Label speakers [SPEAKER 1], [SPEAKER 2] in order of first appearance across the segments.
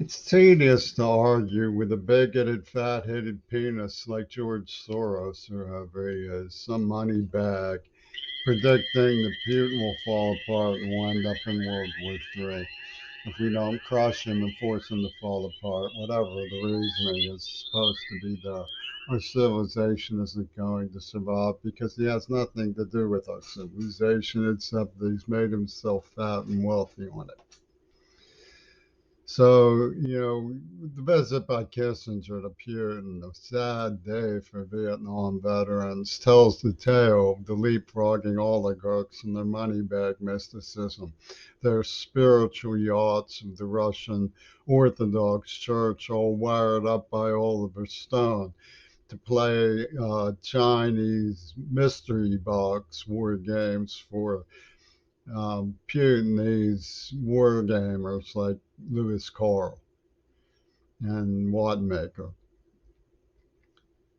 [SPEAKER 1] It's tedious to argue with a bigoted, fat-headed penis like George Soros or whoever he is, some money bag, predicting that Putin will fall apart and wind up in World War III if we don't crush him and force him to fall apart, whatever the reasoning is supposed to be there. Our civilization isn't going to survive because he has nothing to do with our civilization except that he's made himself fat and wealthy on it. So, the visit by Kissinger to Putin, a sad day for Vietnam veterans, tells the tale of the leapfrogging oligarchs and their money bag mysticism, their spiritual yachts of the Russian Orthodox Church, all wired up by Oliver Stone to play Chinese mystery box war games for Putinese war gamers like Lewis Carroll and Watmaker.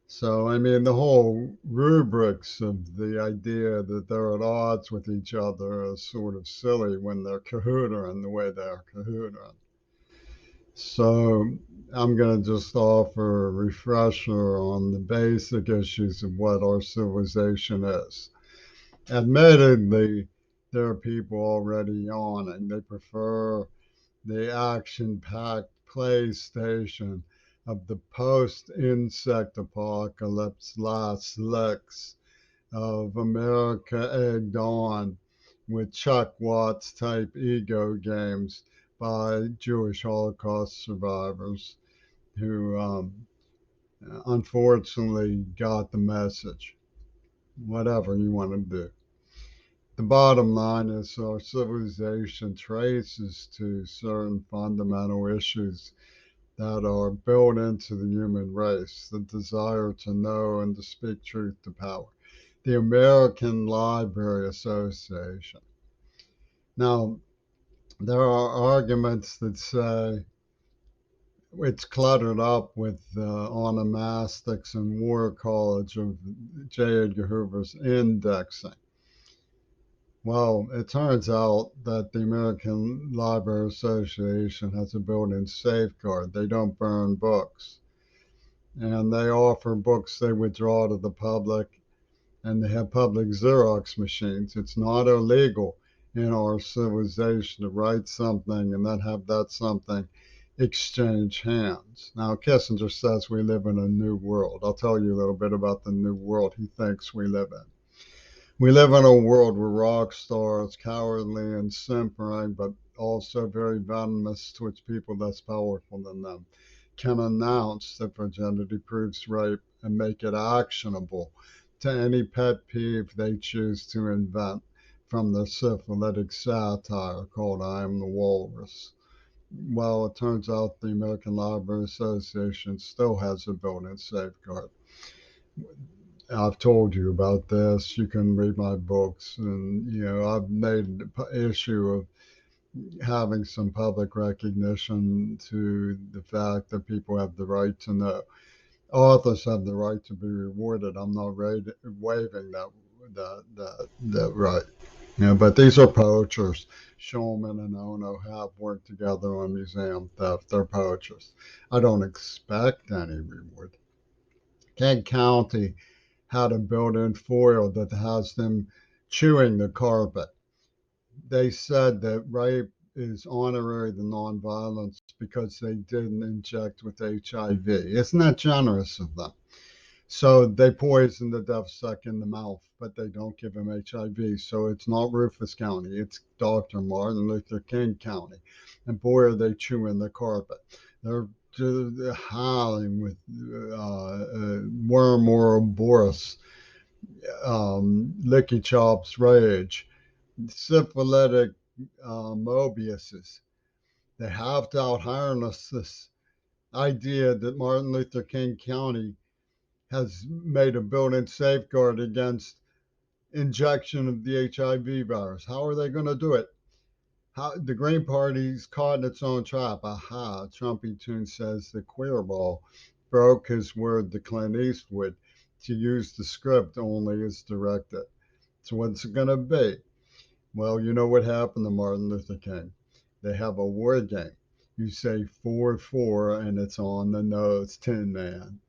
[SPEAKER 1] So, I mean, the whole rubrics of the idea that they're at odds with each other is sort of silly when they're cahootering the way they're cahootering. So, I'm going to just offer a refresher on the basic issues of what our civilization is. Admittedly, there are people already yawning. They prefer the action packed PlayStation of the post insect apocalypse last licks of America egged on with Chuck Watts type ego games by Jewish Holocaust survivors who unfortunately got the message, whatever you want to do. The bottom line is our civilization traces to certain fundamental issues that are built into the human race, the desire to know and to speak truth to power. The American Library Association. Now, there are arguments that say it's cluttered up with onomastics and war college of J. Edgar Hoover's indexing. Well, it turns out that the American Library Association has a built-in safeguard. They don't burn books, and they offer books they withdraw to the public, and they have public Xerox machines. It's not illegal in our civilization to write something and then have that something exchange hands. Now, Kissinger says we live in a new world. I'll tell you a little bit about the new world he thinks we live in. We live in a world where rock stars, cowardly and simpering, but also very venomous towards people less powerful than them, can announce that virginity proves rape and make it actionable to any pet peeve they choose to invent from their syphilitic satire called I Am the Walrus. Well, it turns out the American Library Association still has a built in safeguard. I've told you about this. You can read my books, and I've made an issue of having some public recognition to the fact that people have the right to know. Authors have the right to be rewarded. I'm not waiving that right. But these are poachers. Shulman and Ono have worked together on museum theft. They're poachers. I don't expect any reward. Kent County had a built-in foil that has them chewing the carpet. They said that rape is honorary to nonviolence because they didn't inject with HIV. Isn't that generous of them? So they poison the DevSec in the mouth, but they don't give him HIV. So it's not Rufus County, it's Dr. Martin Luther King County. And boy, are they chewing the carpet. They're howling with worm Ouroboros, Licky Chop's rage, syphilitic Mobius's. They have to out-harness this idea that Martin Luther King County has made a built-in safeguard against injection of the HIV virus. How are they going to do it? How the Green Party's caught in its own trap. Aha! Trumpy Tune says the queerball broke his word to Clint Eastwood to use the script only as directed. So what's it going to be? Well, you know what happened to Martin Luther King. They have a war game. You say 4-4 and it's on the nose, Tin Man.